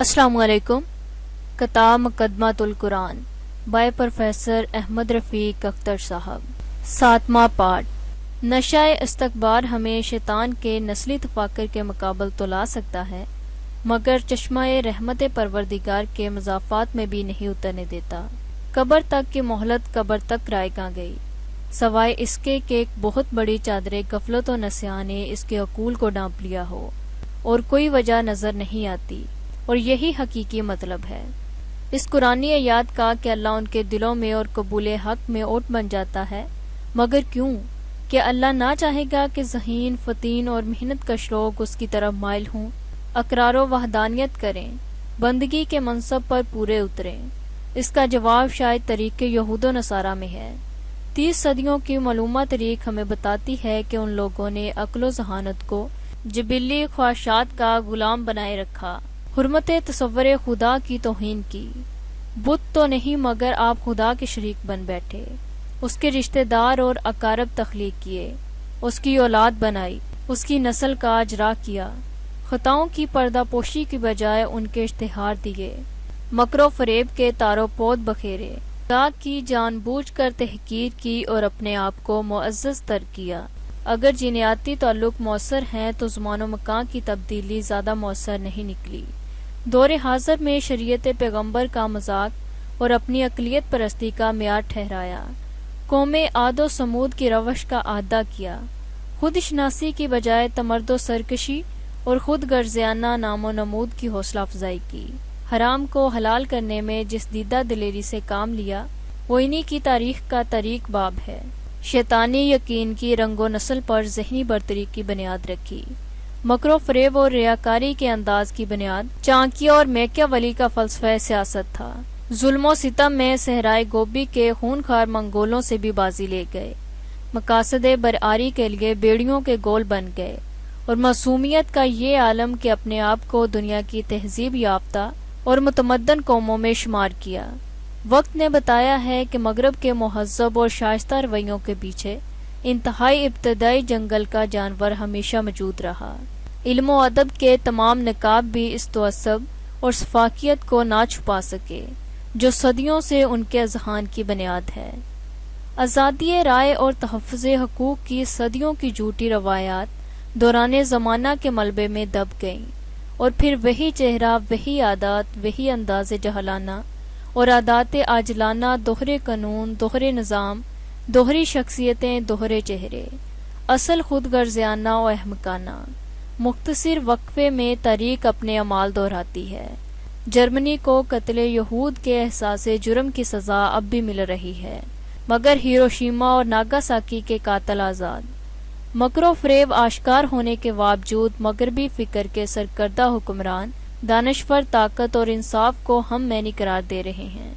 السلام علیکم۔ کتاب مقدمۃ القرآن بائے پروفیسر احمد رفیق اختر صاحب۔ 7واں پارٹ۔ نشہ استکبار ہمیں شیطان کے نسلی تفاکر کے مقابل تو لا سکتا ہے، مگر چشمہ رحمت پروردگار کے مضافات میں بھی نہیں اترنے دیتا۔ قبر تک کی مہلت قبر تک رائگاں گئی، سوائے اس کے کہ ایک بہت بڑی چادر غفلت و نسیان نے اس کے عقول کو ڈانپ لیا ہو، اور کوئی وجہ نظر نہیں آتی، اور یہی حقیقی مطلب ہے اس قرآنی آیات کا کہ اللہ ان کے دلوں میں اور قبول حق میں اوٹ بن جاتا ہے۔ مگر کیوں؟ کہ اللہ نہ چاہے گا کہ ذہین، فتین اور محنت کش لوگ اس کی طرف مائل ہوں، اقرار و وحدانیت کریں، بندگی کے منصب پر پورے اتریں۔ اس کا جواب شاید طریق یہود و نصارہ میں ہے۔ 30 صدیوں کی معلومہ تاریخ ہمیں بتاتی ہے کہ ان لوگوں نے عقل و ذہانت کو جبلی خواہشات کا غلام بنائے رکھا، حرمت تصور خدا کی توہین کی۔ بت تو نہیں مگر آپ خدا کے شریک بن بیٹھے، اس کے رشتہ دار اور اقارب تخلیق کیے، اس کی اولاد بنائی، اس کی نسل کا اجرا کیا، خطاؤں کی پردہ پوشی کی بجائے ان کے اشتہار دیے، مکر و فریب کے تارو پود بکھیرے، خدا کی جان بوجھ کر تحقیر کی اور اپنے آپ کو معزز تر کیا۔ اگر جینیاتی تعلق مؤثر ہیں تو زمان و مکان کی تبدیلی زیادہ مؤثر نہیں نکلی۔ دور حاضر میں شریعت پیغمبر کا مذاق اور اپنی اقلیت پرستی کا معیار ٹھہرایا، قوم عاد و سمود کی روش کا اعادہ کیا، خود شناسی کی بجائے تمرد و سرکشی اور خود غرضیانہ نام و نمود کی حوصلہ افزائی کی، حرام کو حلال کرنے میں جس دیدہ دلیری سے کام لیا وہ انہی کی تاریخ کا طریق باب ہے۔ شیطانی یقین کی رنگ و نسل پر ذہنی برتری کی بنیاد رکھی، مکر و فریب اور ریاکاری کے انداز کی بنیاد چانکیا اور میکیاولی کا فلسفہ سیاست تھا۔ ظلم و ستم میں صحرائے گوبی کے خونخوار منگولوں سے بھی بازی لے گئے، مقاصد برآری کے لیے بیڑیوں کے گول بن گئے، اور معصومیت کا یہ عالم کہ اپنے آپ کو دنیا کی تہذیب یافتہ اور متمدن قوموں میں شمار کیا۔ وقت نے بتایا ہے کہ مغرب کے مہذب اور شائستہ رویوں کے پیچھے انتہائی ابتدائی جنگل کا جانور ہمیشہ موجود رہا۔ علم و ادب کے تمام نقاب بھی اس تعصب اور سفاکیت کو نہ چھپا سکے جو صدیوں سے ان کے اذہان کی بنیاد ہے۔ آزادی رائے اور تحفظ حقوق کی صدیوں کی جھوٹی روایات دوران زمانہ کے ملبے میں دب گئیں، اور پھر وہی چہرہ، وہی عادات، وہی انداز جہلانہ اور عادات عاجلانہ، دوہرے قانون، دوہرے نظام، دوہری شخصیتیں، دوہرے چہرے، اصل خود غرضیانہ و احمقانہ۔ مختصر وقفے میں تاریخ اپنے اعمال دہراتی ہے۔ جرمنی کو قتل یہود کے احساس جرم کی سزا اب بھی مل رہی ہے، مگر ہیروشیما اور ناگاساکی کے قاتل آزاد۔ مکر و فریب آشکار ہونے کے باوجود مغربی فکر کے سرکردہ حکمران دانشور طاقت اور انصاف کو ہم معنی قرار دے رہے ہیں۔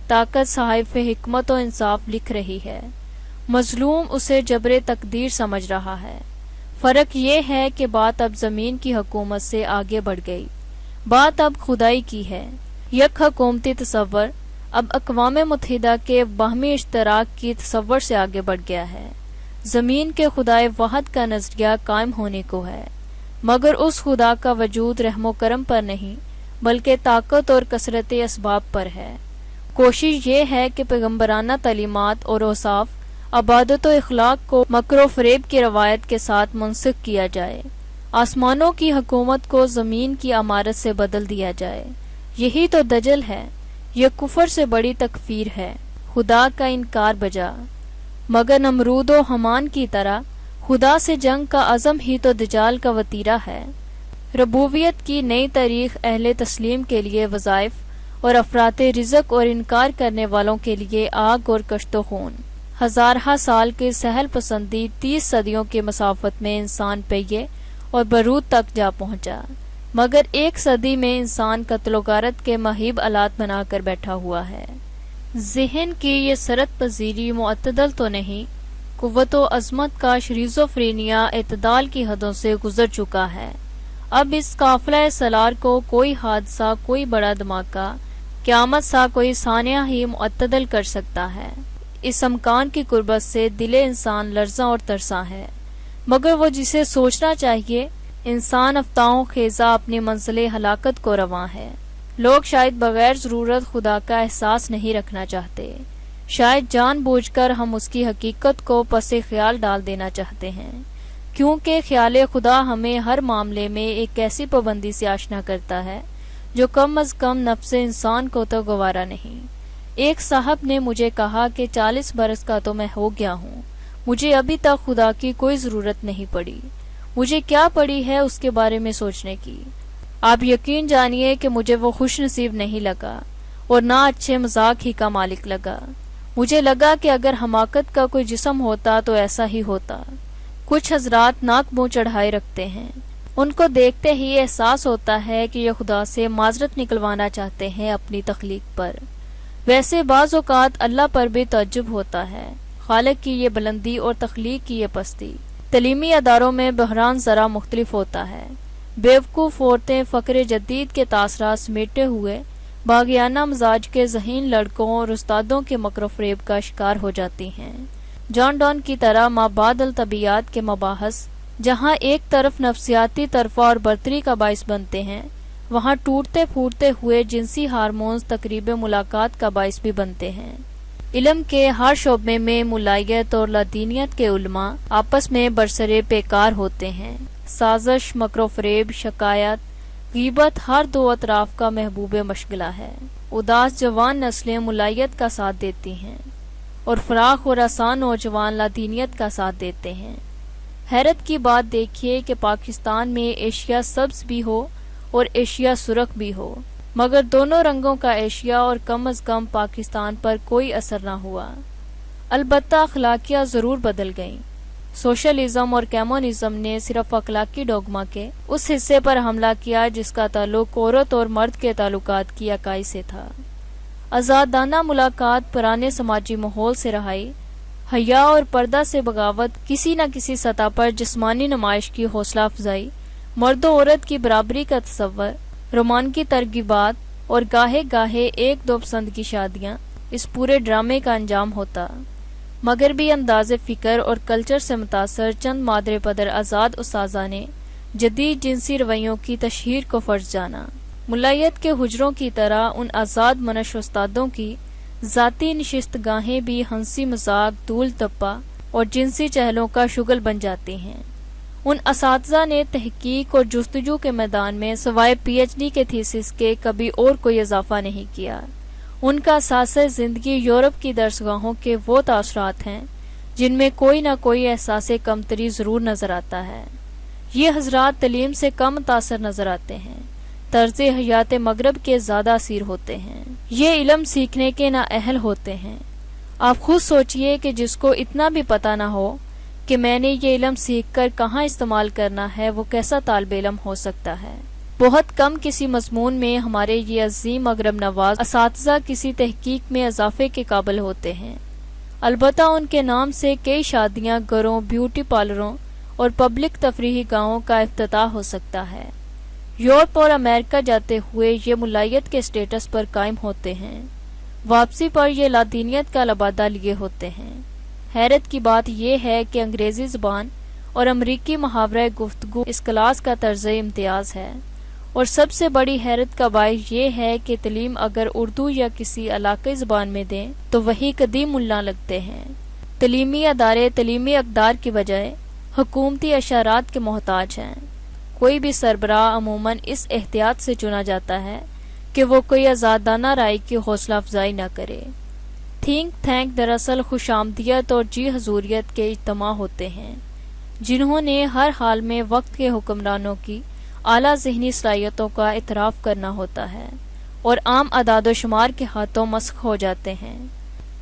طاقت صحائف حکمت و انصاف لکھ رہی ہے، مظلوم اسے جبر تقدیر سمجھ رہا ہے۔ فرق یہ ہے کہ بات اب زمین کی حکومت سے آگے بڑھ گئی، بات اب خدائی کی ہے۔ یک حکومتی تصور اب اقوام متحدہ کے باہمی اشتراک کی تصور سے آگے بڑھ گیا ہے۔ زمین کے خدائے واحد کا نظریہ قائم ہونے کو ہے، مگر اس خدا کا وجود رحم و کرم پر نہیں بلکہ طاقت اور کثرت اسباب پر ہے۔ کوشش یہ ہے کہ پیغمبرانہ تعلیمات اور اوصاف، عبادت و اخلاق کو مکر و فریب کی روایت کے ساتھ منسوخ کیا جائے، آسمانوں کی حکومت کو زمین کی امارت سے بدل دیا جائے۔ یہی تو دجل ہے، یہ کفر سے بڑی تکفیر ہے، خدا کا انکار بجا۔ مگر نمرود و حمان کی طرح خدا سے جنگ کا عزم ہی تو دجال کا وتیرہ ہے۔ ربوبیت کی نئی تاریخ اہل تسلیم کے لیے وظائف اور افراط رزق اور انکار کرنے والوں کے لیے آگ اور کشت و خون۔ ہزارہ سال کی سہل پسندی 30 صدیوں کی مسافت میں انسان پہیے اور برود تک جا پہنچا، مگر 1 صدی میں انسان قتل و غارت کے مہیب آلات بنا کر بیٹھا ہوا ہے۔ ذہن کی یہ سرت پذیری معتدل تو نہیں، قوت و عظمت کا شیزوفرینیا اعتدال کی حدوں سے گزر چکا ہے۔ اب اس قافلہ سالار کو کوئی حادثہ، کوئی بڑا دھماکہ، قیامت سا کوئی سانحہ ہی معتدل کر سکتا ہے۔ اس امکان کی قربت سے دل انسان لرزاں اور ترساں ہے، مگر وہ جسے سوچنا چاہیے، انسان افتاؤں خیزہ اپنی منزل ہلاکت کو رواں ہے۔ لوگ شاید بغیر ضرورت خدا کا احساس نہیں رکھنا چاہتے، شاید جان بوجھ کر ہم اس کی حقیقت کو پس خیال ڈال دینا چاہتے ہیں، کیونکہ خیال خدا ہمیں ہر معاملے میں ایک ایسی پابندی سے آشنا کرتا ہے جو کم از کم نفس انسان کو تو گوارا نہیں۔ ایک صاحب نے مجھے کہا کہ 40 برس کا تو میں ہو گیا ہوں، مجھے ابھی تک خدا کی کوئی ضرورت نہیں پڑی۔ مجھے کیا پڑی ہے اس کے بارے میں سوچنے کی؟ آپ یقین جانیے کہ مجھے وہ خوش نصیب نہیں لگا اور نہ اچھے مزاج ہی کا مالک لگا۔ مجھے لگا کہ اگر حماقت کا کوئی جسم ہوتا تو ایسا ہی ہوتا۔ کچھ حضرات ناک منہ چڑھائے رکھتے ہیں، ان کو دیکھتے ہی احساس ہوتا ہے کہ یہ خدا سے معذرت نکلوانا چاہتے ہیں اپنی تخلیق پر۔ ویسے بعض اوقات اللہ پر بھی تعجب ہوتا ہے، خالق کی یہ بلندی اور تخلیق کی یہ پستی۔ تعلیمی اداروں میں بحران ذرا مختلف ہوتا ہے۔ بیوقوف عورتیں فقر جدید کے تاثرات سمیٹے ہوئے باغیانہ مزاج کے ذہین لڑکوں اور استادوں کے مکر و فریب کا شکار ہو جاتی ہیں۔ جان ڈان کی طرح مابعد الطبیعیات کے مباحث جہاں ایک طرف نفسیاتی طرفہ اور برتری کا باعث بنتے ہیں، وہاں ٹوٹتے پھوٹتے ہوئے جنسی ہارمونز تقریب ملاقات کا باعث بھی بنتے ہیں۔ علم کے ہر شعبے میں ملائیت اور لادینیت کے علماء آپس میں برسرے پیکار ہوتے ہیں۔ سازش، مکر و فریب، شکایت، غیبت ہر دو اطراف کا محبوب مشغلہ ہے۔ اداس جوان نسلیں ملائیت کا ساتھ دیتی ہیں اور فراخ اور آسان نوجوان لادینیت کا ساتھ دیتے ہیں۔ حیرت کی بات دیکھیے کہ پاکستان میں ایشیا سبز بھی ہو اور ایشیا سرخ بھی ہو، مگر دونوں رنگوں کا ایشیا اور کم از کم پاکستان پر کوئی اثر نہ ہوا۔ البتہ اخلاقیات ضرور بدل گئیں۔ سوشلزم اور کمیونزم نے صرف اخلاقی ڈوگما کے اس حصے پر حملہ کیا جس کا تعلق عورت اور مرد کے تعلقات کی اکائی سے تھا۔ آزادانہ ملاقات، پرانے سماجی ماحول سے رہائی، حیا اور پردہ سے بغاوت، کسی نہ کسی سطح پر جسمانی نمائش کی حوصلہ افزائی، مرد و عورت کی برابری کا تصور، رومانکی ترغیبات اور گاہے گاہے ایک دو پسند کی شادیاں اس پورے ڈرامے کا انجام ہوتا۔ مگر بھی انداز فکر اور کلچر سے متاثر چند مادر پدر آزاد اساتذہ نے جدید جنسی رویوں کی تشہیر کو فرض جانا۔ ملائیت کے حجروں کی طرح ان آزاد منش استادوں کی ذاتی نشست گاہیں بھی ہنسی مذاق، دول تپا اور جنسی چہلوں کا شغل بن جاتی ہیں۔ ان اساتذہ نے تحقیق اور جستجو کے میدان میں سوائے پی ایچ ڈی کے تھیسس کے کبھی اور کوئی اضافہ نہیں کیا۔ ان کا احساس زندگی یورپ کی درسگاہوں کے وہ تاثرات ہیں جن میں کوئی نہ کوئی احساس کمتری ضرور نظر آتا ہے۔ یہ حضرات تعلیم سے کم متاثر نظر آتے ہیں، طرز حیات مغرب کے زیادہ اسیر ہوتے ہیں، یہ علم سیکھنے کے نااہل ہوتے ہیں۔ آپ خود سوچئے کہ جس کو اتنا بھی پتہ نہ ہو کہ میں نے یہ علم سیکھ کر کہاں استعمال کرنا ہے، وہ کیسا طالب علم ہو سکتا ہے۔ بہت کم کسی مضمون میں ہمارے یہ عظیم مغرب نواز اساتذہ کسی تحقیق میں اضافے کے قابل ہوتے ہیں۔ البتہ ان کے نام سے کئی شادیاں، گھروں، بیوٹی پارلروں اور پبلک تفریحی گاہوں کا افتتاح ہو سکتا ہے۔ یورپ اور امریکہ جاتے ہوئے یہ ملائیت کے سٹیٹس پر قائم ہوتے ہیں، واپسی پر یہ لادینیت کا لبادہ لیے ہوتے ہیں۔ حیرت کی بات یہ ہے کہ انگریزی زبان اور امریکی محاورہ گفتگو اس کلاس کا طرز امتیاز ہے، اور سب سے بڑی حیرت کا باعث یہ ہے کہ تعلیم اگر اردو یا کسی علاقائی زبان میں دیں تو وہی قدیم ملا لگتے ہیں۔ تعلیمی ادارے تعلیمی اقدار کی بجائے حکومتی اشارات کے محتاج ہیں۔ کوئی بھی سربراہ عموماً اس احتیاط سے چنا جاتا ہے کہ وہ کوئی آزادانہ رائے کی حوصلہ افزائی نہ کرے۔ تھنک تھینک دراصل خوش آمدیت اور جی حضوریت کے اجتماع ہوتے ہیں جنہوں نے ہر حال میں وقت کے حکمرانوں کی اعلیٰ ذہنی صلاحیتوں کا اعتراف کرنا ہوتا ہے اور عام اعداد و شمار کے ہاتھوں مسخ ہو جاتے ہیں۔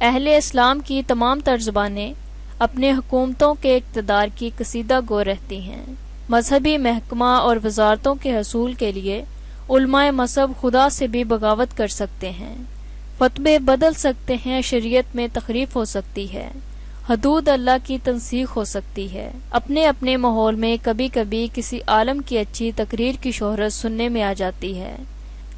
اہل اسلام کی تمام تر زبانیں اپنے حکومتوں کے اقتدار کی کشیدہ گو رہتی ہیں۔ مذہبی محکمہ اور وزارتوں کے حصول کے لیے علماء مذہب خدا سے بھی بغاوت کر سکتے ہیں، فتوے بدل سکتے ہیں، شریعت میں تخریف ہو سکتی ہے، حدود اللہ کی تنسیخ ہو سکتی ہے۔ اپنے اپنے ماحول میں کبھی کبھی کسی عالم کی اچھی تقریر کی شہرت سننے میں آ جاتی ہے،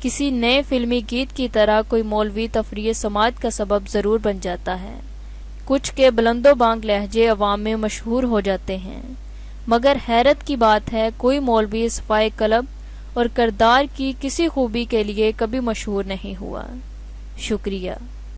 کسی نئے فلمی گیت کی طرح کوئی مولوی تفریح سماعت کا سبب ضرور بن جاتا ہے، کچھ کے بلند و بانگ لہجے عوام میں مشہور ہو جاتے ہیں، مگر حیرت کی بات ہے کوئی مولوی صفائے قلب اور کردار کی کسی خوبی کے لیے کبھی مشہور نہیں ہوا۔ شکریہ۔